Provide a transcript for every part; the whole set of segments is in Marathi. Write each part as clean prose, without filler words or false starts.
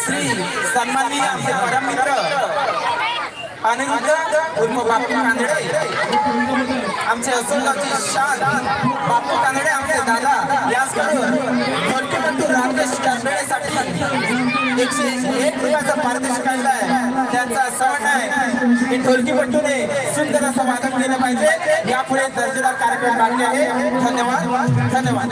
श्री सन्माननीय आमचे परम मित्र आनंद उर्फ बापू कानडे, आमचे असोलगावचे शान बापू कानडे आमचे दादा, याचकडून ढोलकीपट्टू रामदेश कानडेसाठी 101 रुपयाचा पारितोषिक काढलाय. त्यांचा सवड आहे की ढोलकीपट्टूने सुंदर असं वादन केलं पाहिजे. यापुढे दर्जेदार कार्यक्रम बाकी आहे. धन्यवाद धन्यवाद.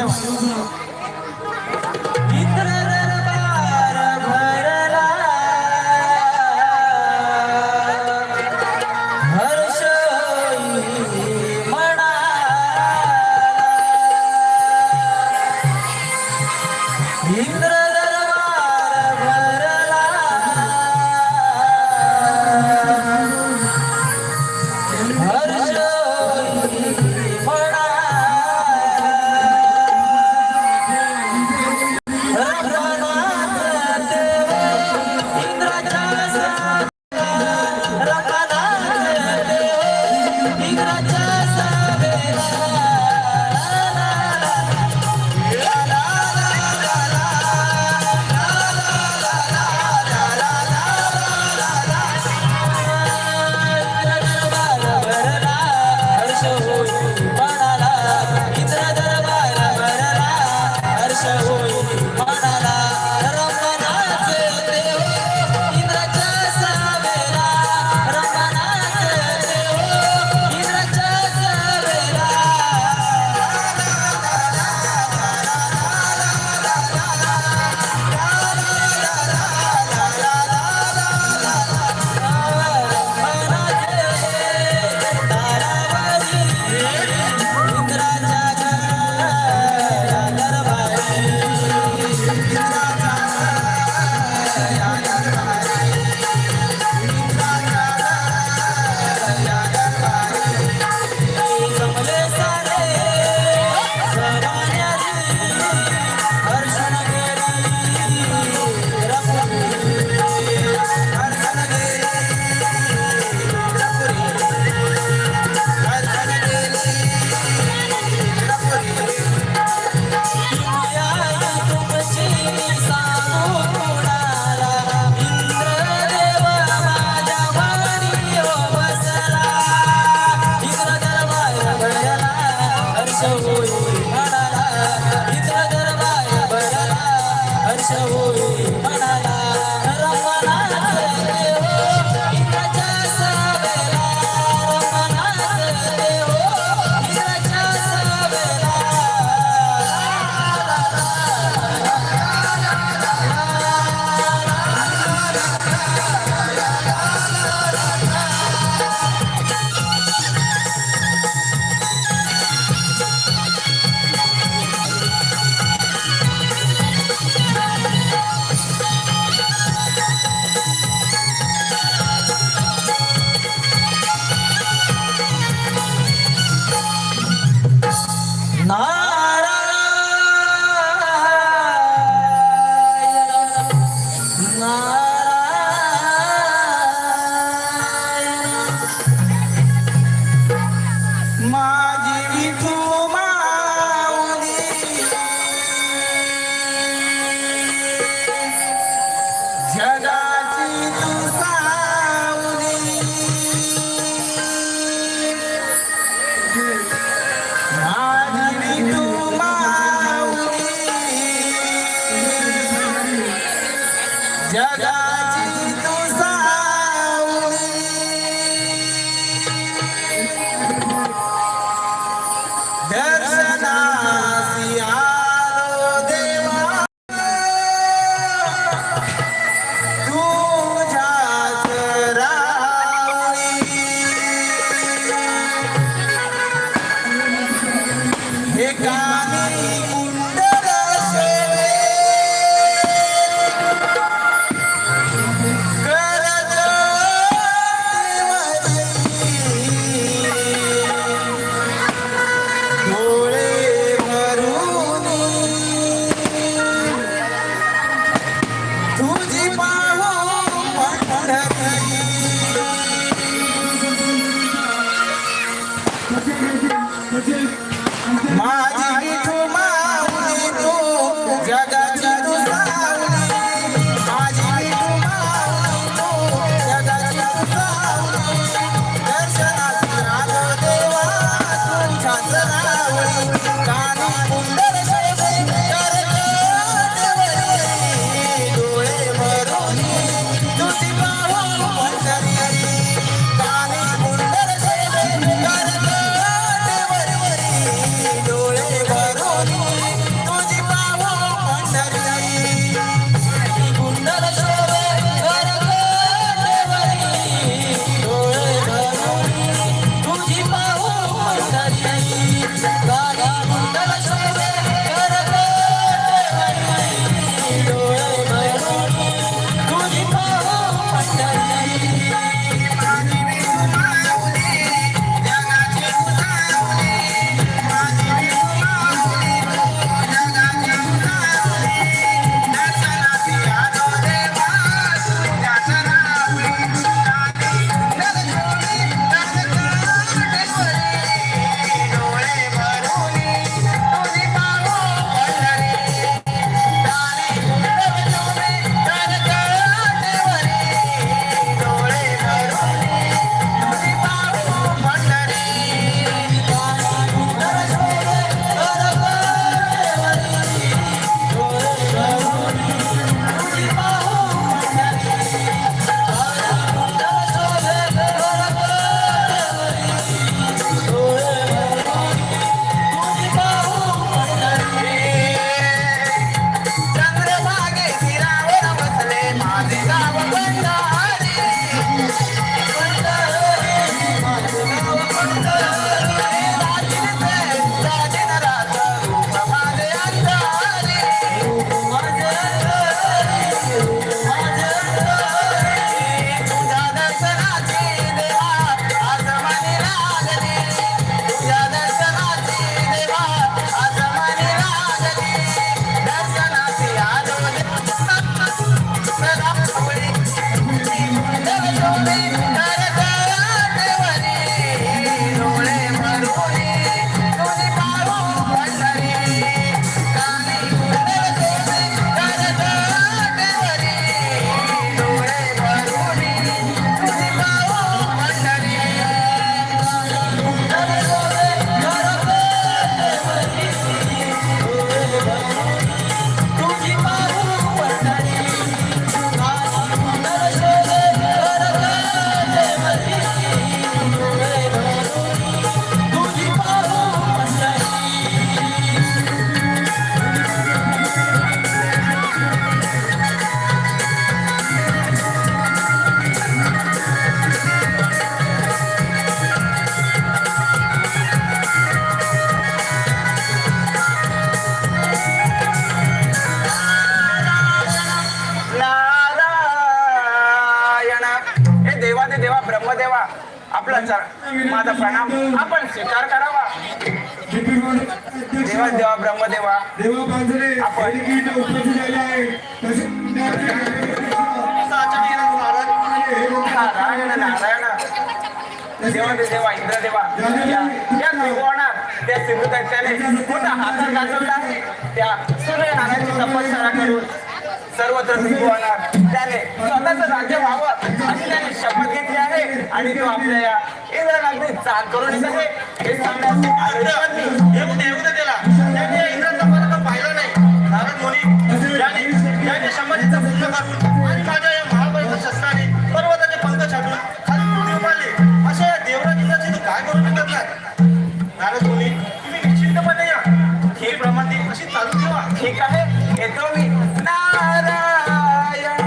अधिपती देवा ब्रह्मदेवा आपला माझा प्रणाम आपण स्वीकार करावा. देवा देवा ब्रह्मदेवा देवा पांजरे आपण उपस्थित झाले आहे. नारायण नारायण देवा देवा इंद्रदेवा या त्रिभुवनात त्या सिंधू दैत्याने मोठा हातात गाजवला आहे. त्या सूर्यनारायणाची तपस्या करून सर्वत्र त्रिभुवनात त्याने स्वतःचं राज्य व्हावं अशी त्याने शपथ घेतली आहे आणि तो आपल्या या इंद्राला चाल करून येत आहे. हे सांगण्यास त्याने इंद्राचा परत पाहिलं नाही. नारद मुनी याने शंभरीचा पूर्ण करून आणि माझ्या या महाबळीच्या शस्त्राने पर्वताचे पंख छाटून खाली पृथ्वी उभारली. अशा या देवराज इंद्राची काय करू शकत नाही. नारद मुनी तुम्ही निश्चिंतपणे या. ही प्रमाणे अशी चालू ठेवा. ठीक आहे येतो मी. नारायण नारायण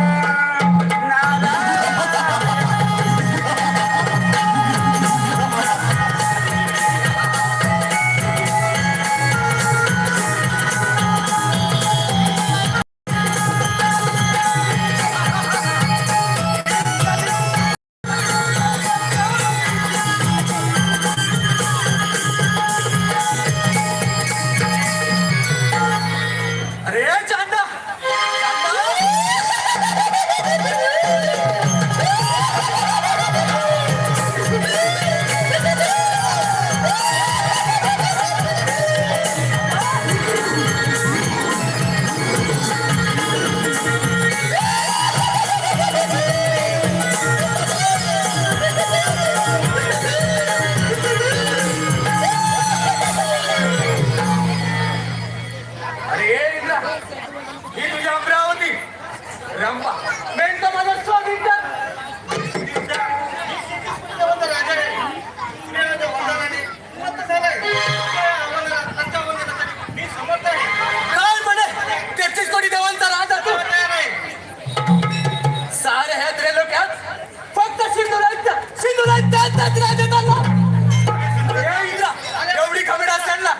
एवढी खबड असेल ना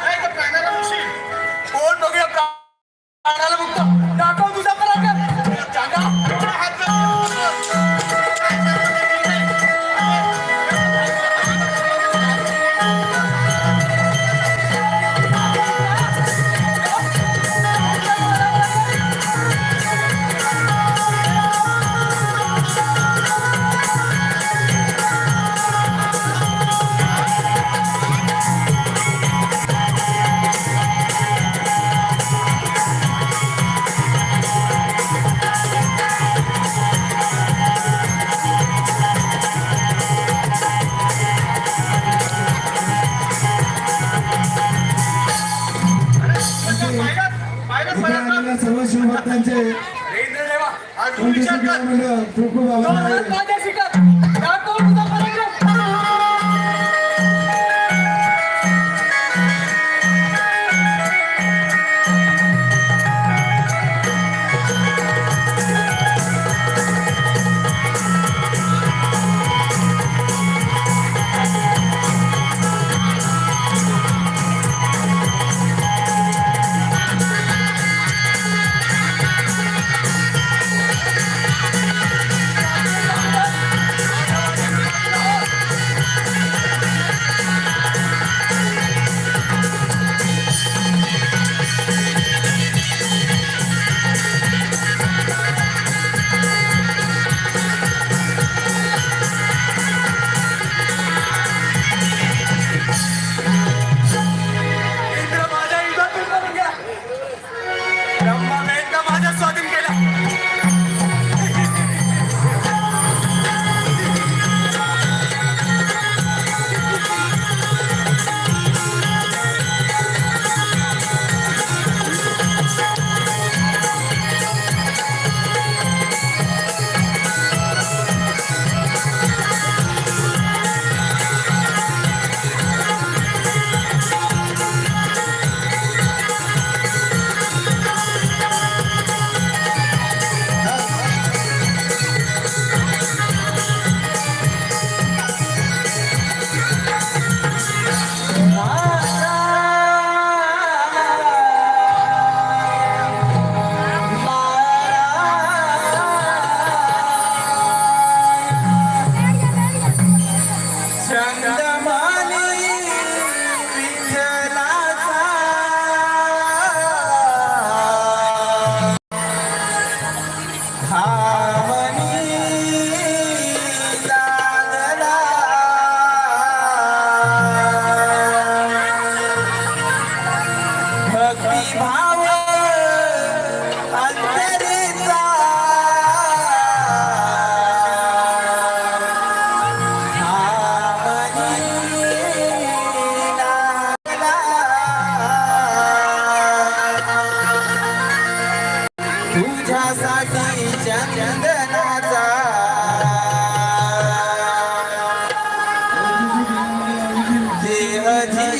कोण बघूया प्राणाला मुक्त दाखव तुझा पराक्रम सांगा. सर्व शिवभक्तांचे खूप खूप आभार.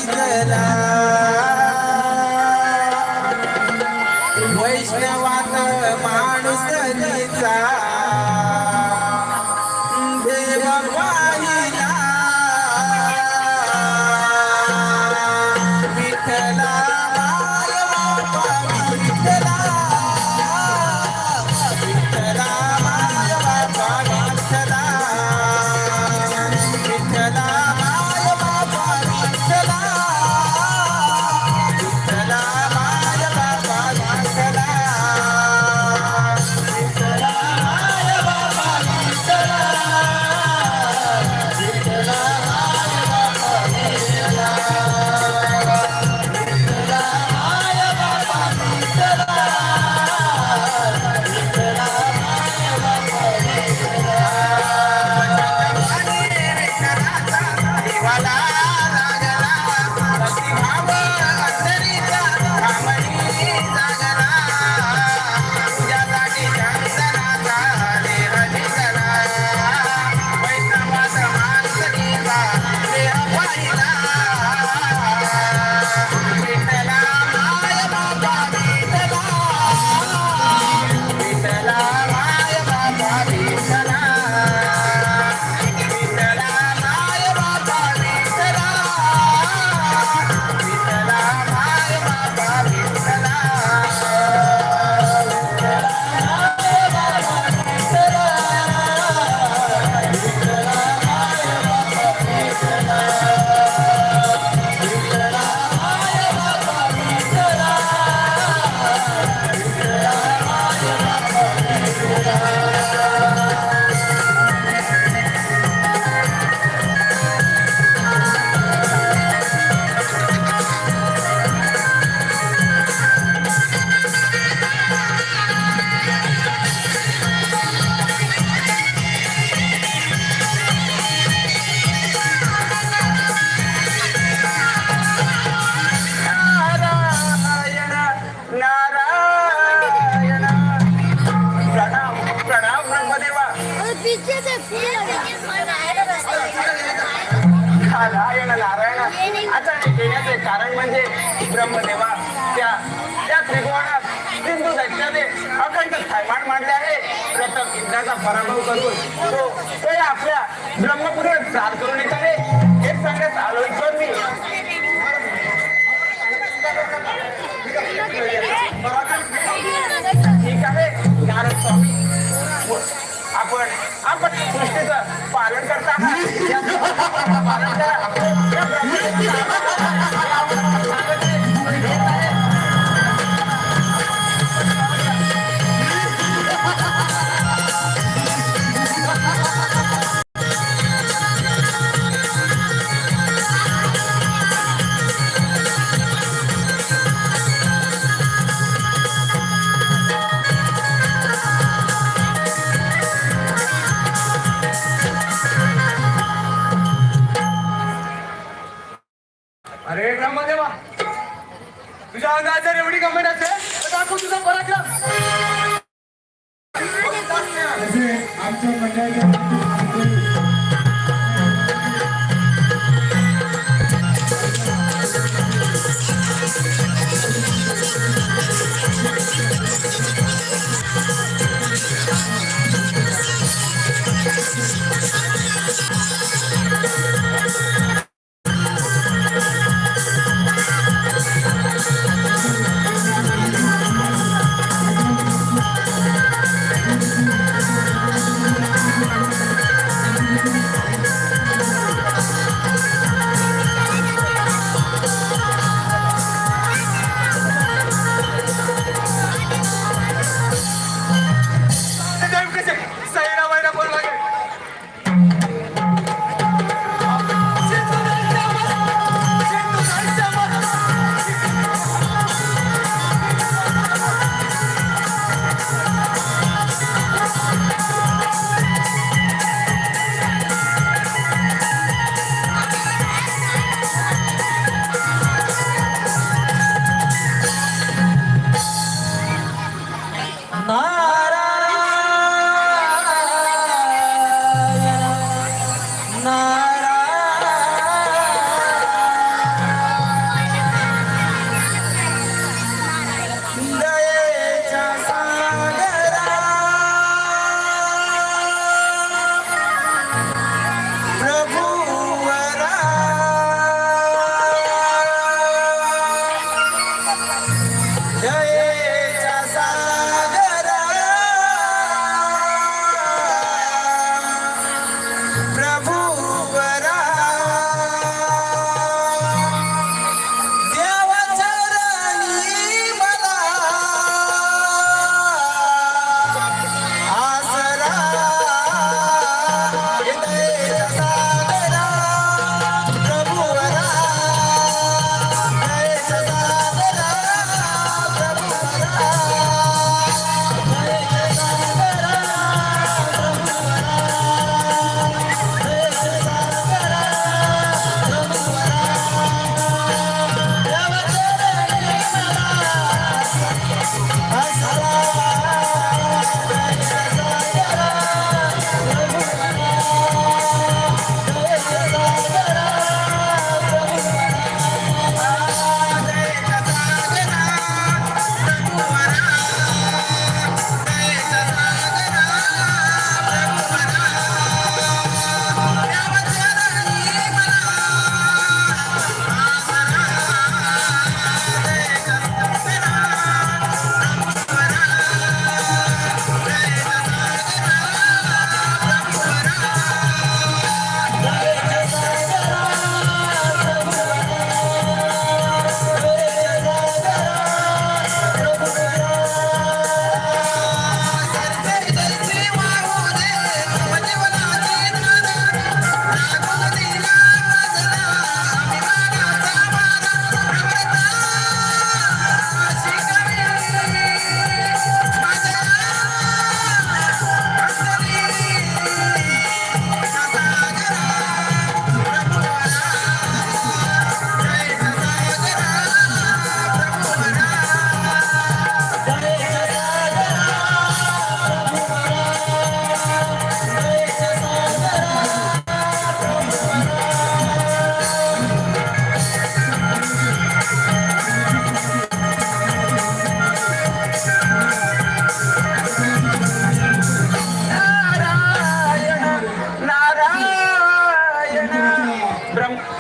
विठ्ठला वैष्णवात माणूस नीचा देव पाहिला विठ्ठला माय बापा विठ्ठला विठ्ठला माय बापा विठ्ठला विठ्ठला माय बापा विठ्ठला विठ्ठला माय बापा विठ्ठला विठ्ठला माय बापा विठ्ठला विठ्ठला माय बापा विठ्ठला विठ्ठला माय बापा विठ्ठला विठ्ठला माय बापा आणि विठ्ठलाचा देवाला लागला अशी भाव अंतरीचा भामणी जागला तुझ्यासाठी चंदनाचा देह दिसला वैष्णवाचा माणसरीचा देह पाहिला विठ्ठला माय बाबा विठ्ठला विठ्ठला माय बाबा विठ्ठला विठ्ठला माय बाबा विठ्ठला विठ्ठला माय बाबा विठ्ठला नारायण नारायण प्रणाम प्रणाम ब्रह्मदेवा पीछे से फूल नारायण नारायण आता हे घेण्याचे कारण म्हणजे ब्रह्मदेवा त्या त्या त्रिकोणात सिंधू दैत्याने अखंड थैमान मांडले आहे प्रथम इंद्राचा पराभव करून तो या आपल्या ब्रह्मपुरात चाल करून येत आहे हे सांगण्यात आलोय पण मी ठीक आहे नारद स्वामी आपण आपण सृष्टीचं पालन करता आहात या पालन करा या अरे ब्रह्मदेवा तुझ्या अंगात जर एवढी गंमत असेल तर दाखव तुझा पराक्रम असे आमच्या मंडळाच्या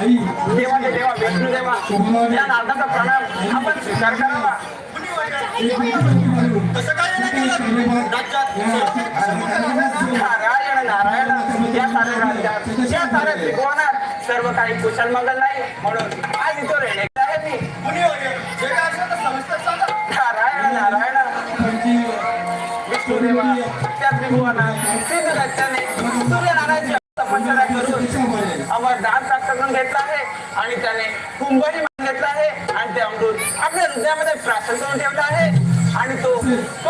आई देवाचे देवा विष्णू देवा या नारदाचा प्रणाम आपण स्वीकार करावा. कसं काय येणं केलं? राज्यात नारायण नारायण या साऱ्या राज्यात या साऱ्या त्रिकोणात सर्व काही कुशल मंगल नाही म्हणून आज इथं रेणे आहे मी. जे काय असेल तर समजतं सांगा. नारायण नारायण विष्णुदेवा त्या त्रिभुवनात सिद्ध दत्ताने सूर्यनारायणची तपश्चर्या करून अमर दान प्राप्त करून घेतला आहे आणि त्याने कुंभही मान घेतला आहे आणि ते अमृत आपल्या हृदयामध्ये प्राशन करून ठेवला आहे आणि तो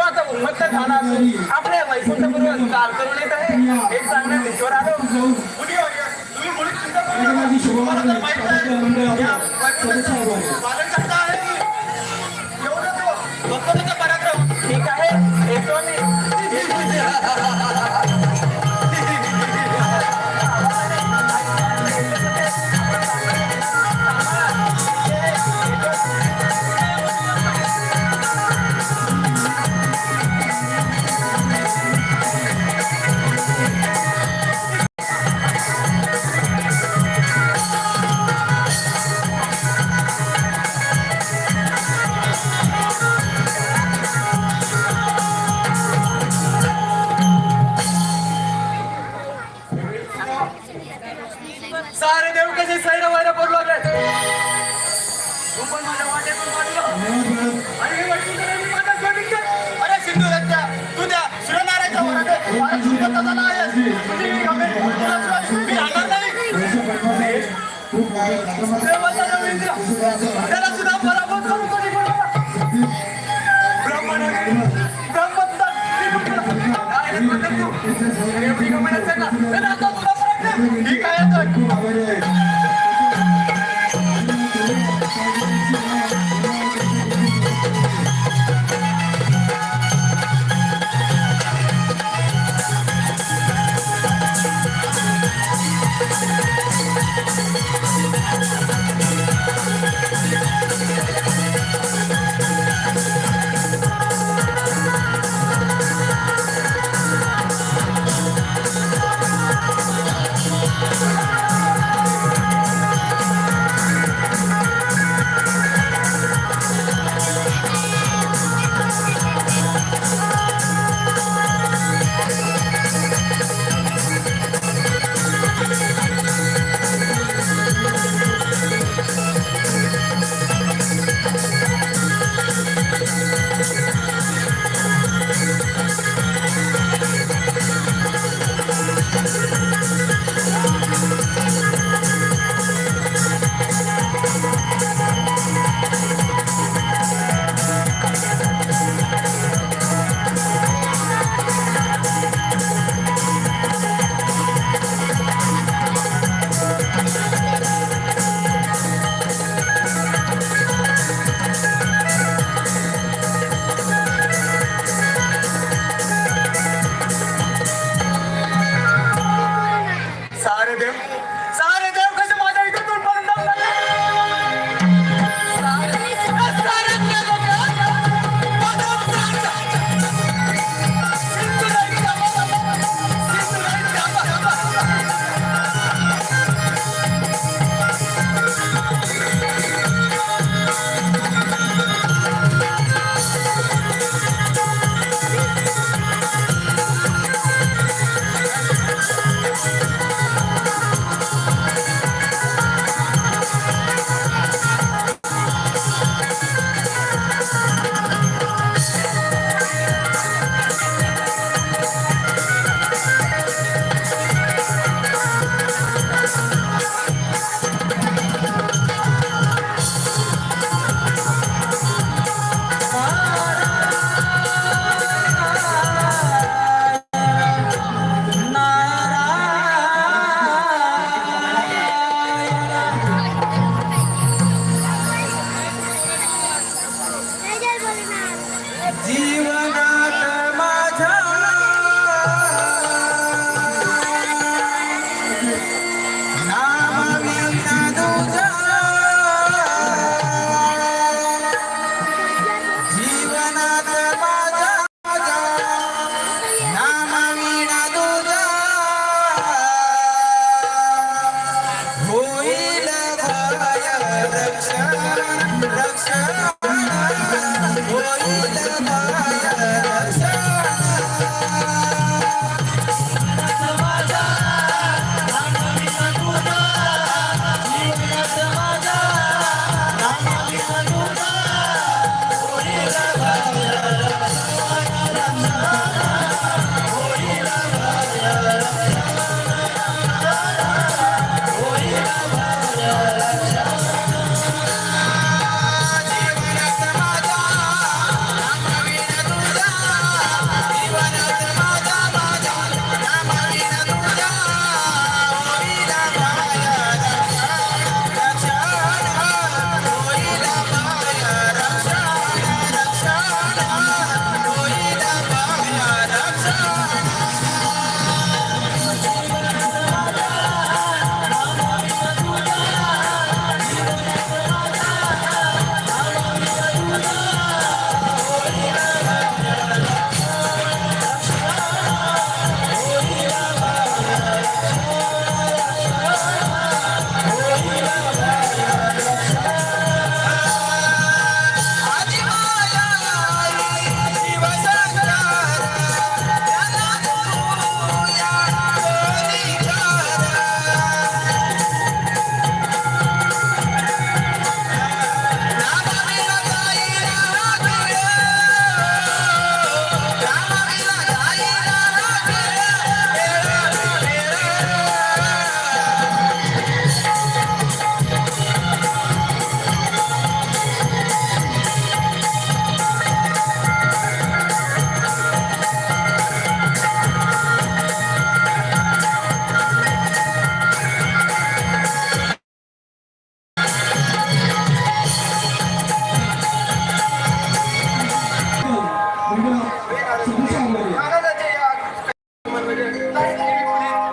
आता उन्मत्त झाला असून आपल्या वैकुंठपूर्वक कार करून येत आहे हे सांगण्यात ईश्वर आलो. तुम्ही मुळीच चिंता करू नका. तुम्हाला तर माहित आहे या वैकुंठाचं पालन करता आहे मी. एवढं तो भक्ताचा पराक्रम. ठीक आहे येतो मी. सारे देव कसे सैरा वैरा करू लागले. तू पण माझ्या वाटेतून वाटलं आणि हे वाटून मी माझा सोडिंग. अरे सिंधू दत्ता तू त्या सूर्यनारायणच्या वरात मला सुरुवात झाला आहेस. तुझी मी मी राहणार नाही. खूप देवाचा रवींद्र त्याला सुद्धा पराभूत करू कधी बोलवा. ठीक आहे तर. खूप आभारी आहे. महाराजाच्या या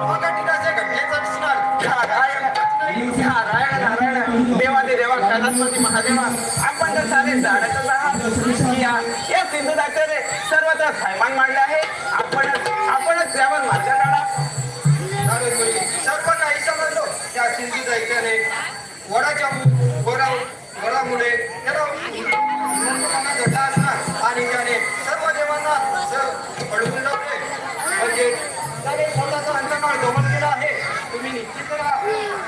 अघटिताच्या घटनेचा विस्तार नारायण देवादे देवा कैलासपती महादेवा आपण तर सारे झाडातच आहात की या सिंधुदाच्याने सर्वत्र थैमान मांडले आहे आपणच त्यावर मार्ग काढा सर्व काही समजलो त्या सिंधू दैत्याने वडामुळे त्याला घडला असणार आणि त्याने सर्व देवांना अडवून लावले म्हणजे त्याने स्वतःचा अंतकाळ गमन केला आहे तुम्ही निश्चित करा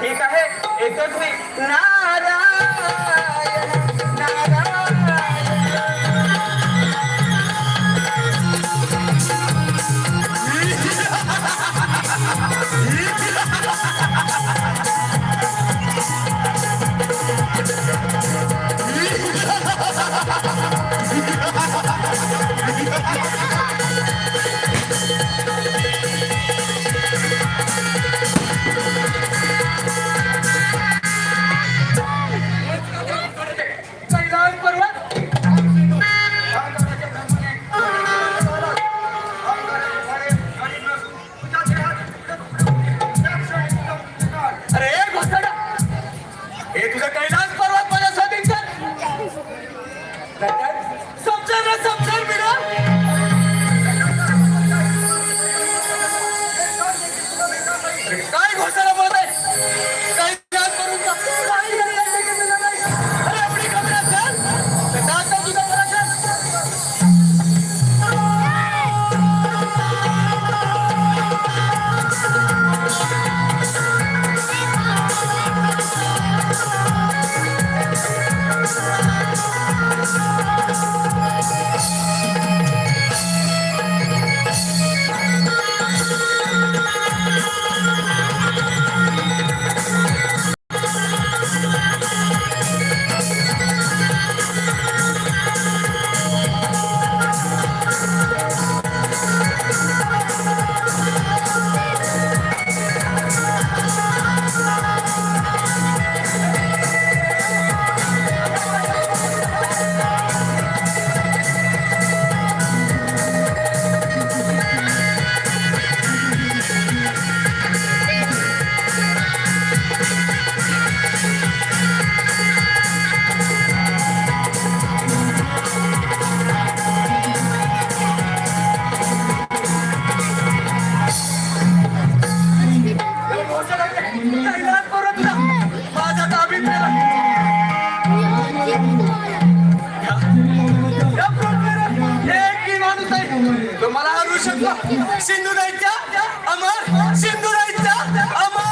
ठीक आहे येतोच मी नारायण नारायण कैलास पर्वत अरे घोटाळा हे तुझं कैलास पर्वत माझ्या स्वाधीन कर समजल मिळा काय घोषणा बोलत आहे कैलास पर्वत अरे आपली खबर असेल तर दादा तुझा बरा सिंधुताईच्या अमर, सिंधुताईच्या अमर.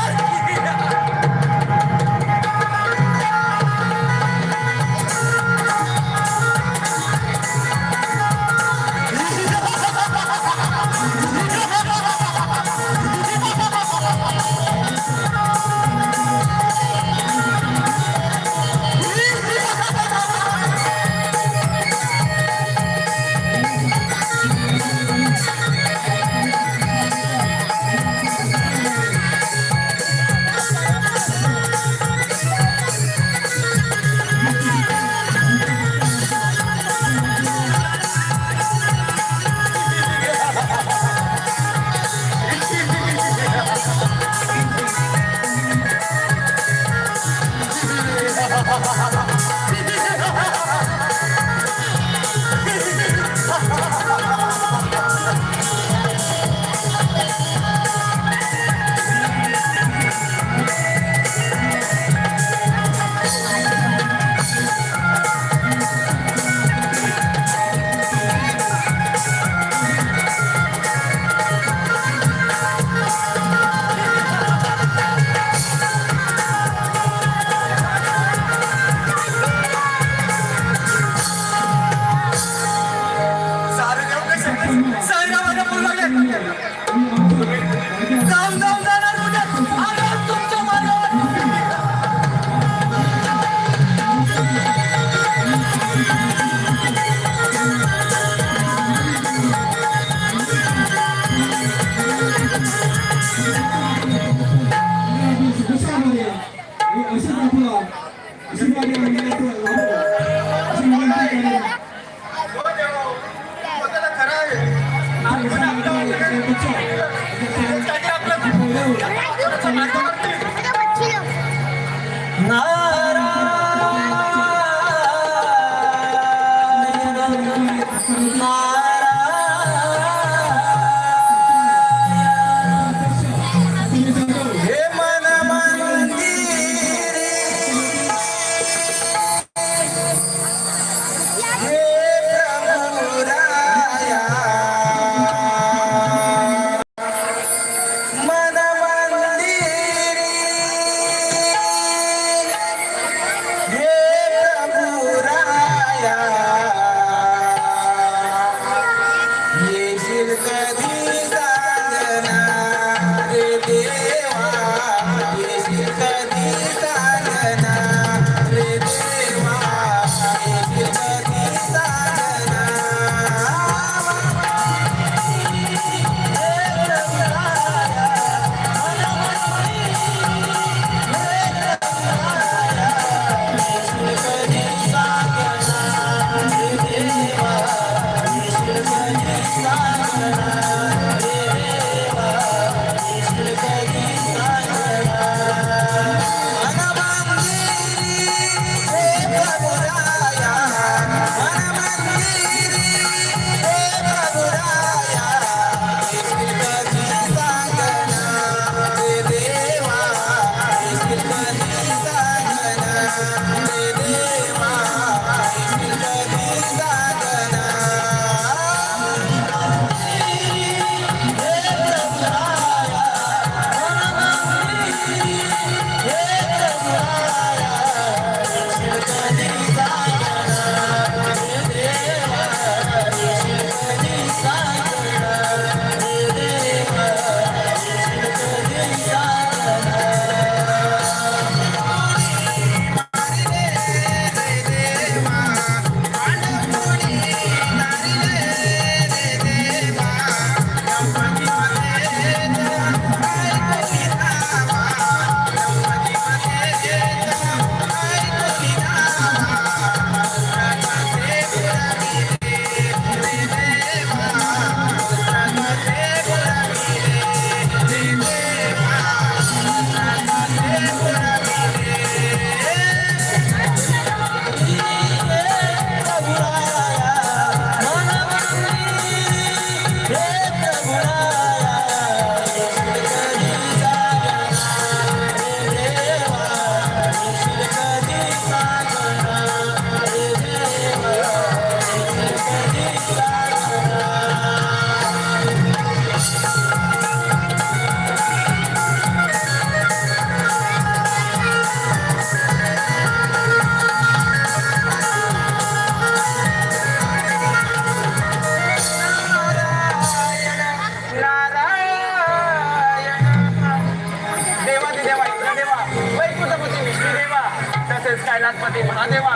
तसेच कैलासपती महादेवा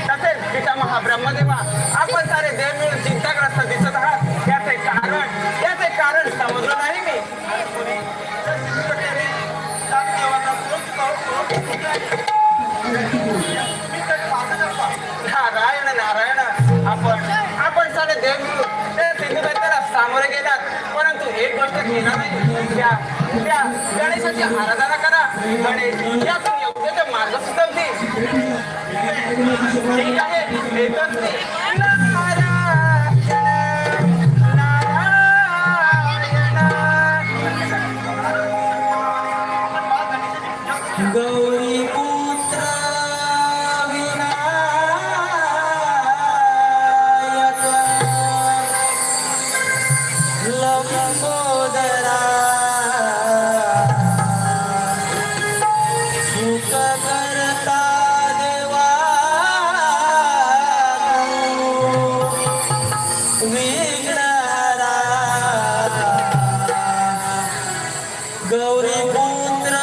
तसेच पितामहा ब्रह्मदेवा आपण सारे देव मिळून चिंताग्रस्त दिसत आहात. याचे कारण समजलं नाही मी. नारायण नारायण आपण सारे देव मिळून त्या सिंधुदैत्याला सामोरे गेलात, परंतु एक गोष्ट केला नाही. त्या गणेशाची आराधना करा. गणेश यातून योग्य ते मार्ग सुचवतील. ठीक आहे, एकच नाही. नारायण गौरी पुत्र विनायक लंबोदरा सुख करता देवा विघ्नहरा गौरी पुत्र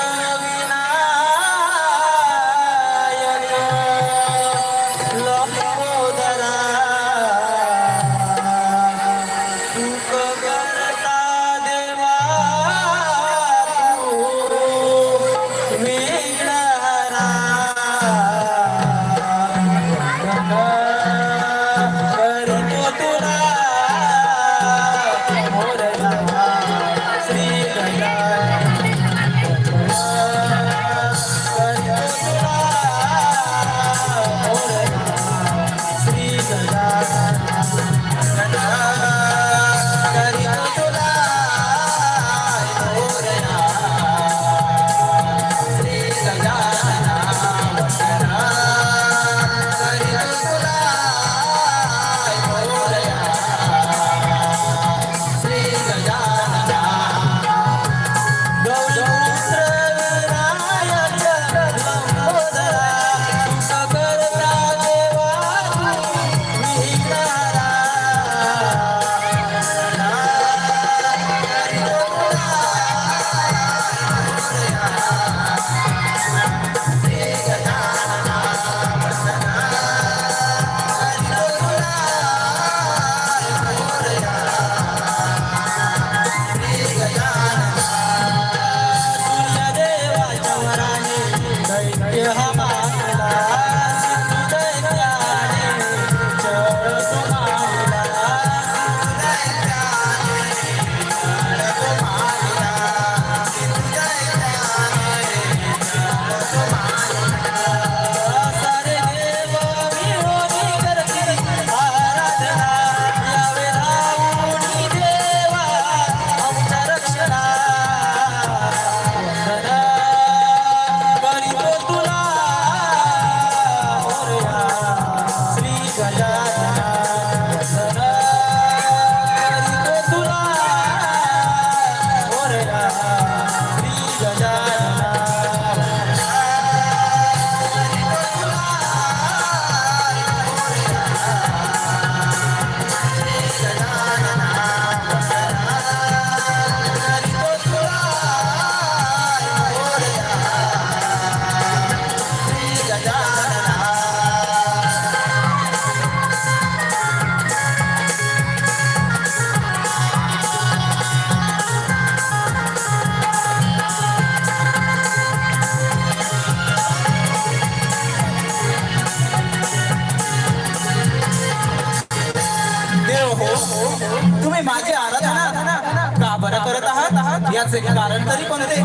तुम्ही माझी आराधना का बरं करत आहात याचे कारण तरी कोणते?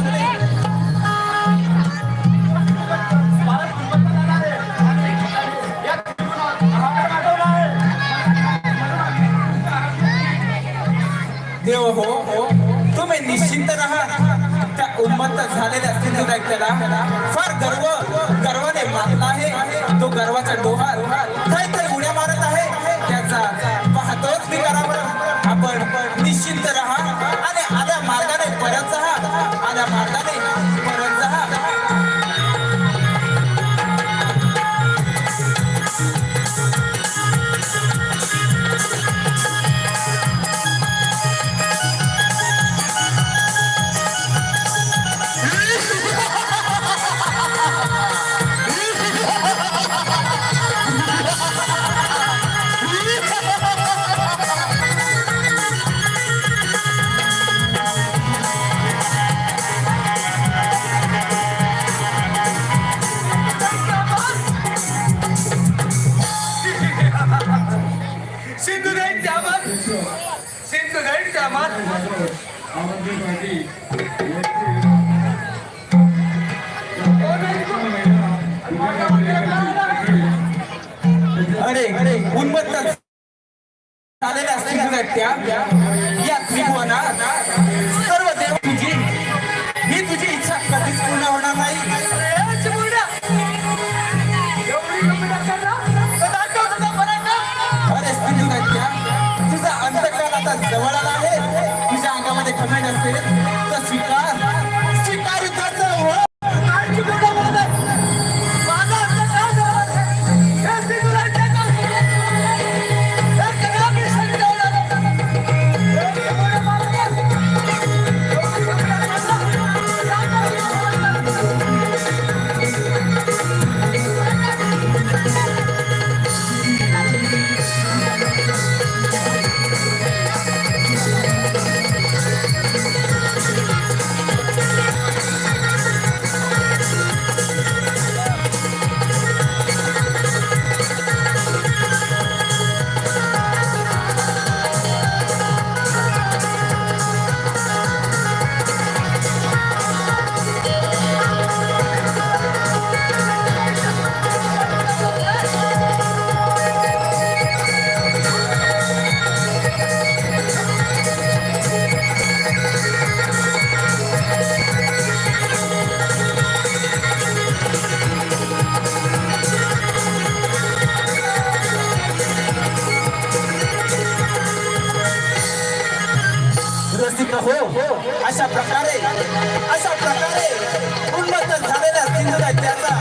देव हो, तुम्ही निश्चिंत राहा. त्या उन्मत्त झालेल्या सिंधुदैत्याला फार गर्वाने मारला आहे. तो गर्वाचा डोहार काहीतरी उड्या मारत आहे. त्याचा पाहतोच मी करावं. आपण निश्चिंत राहा आणि आल्या मार्गाने परत जा. आल्या मार्गाने परत जा. अध्यक्ष सिंधुताईंच्या मान आमंत्रण पाटील अरे उन्मत्त झालेल्या सिंधुगट्ट्या या त्रिभुवनात सर्व देव तुझी ही तुझी इच्छा कधीच पूर्ण होणार नाही. अरे सिंधुगट्ट्या तुझा अंतकाल आता जवळ आला आहे. तुझ्या अंगामध्ये घमंड असेल तर स्वीकार युद्धाचं हो. रसिक हो अशा प्रकारे उन्मत्त झालेल्या सिंधुगट्ट्याचा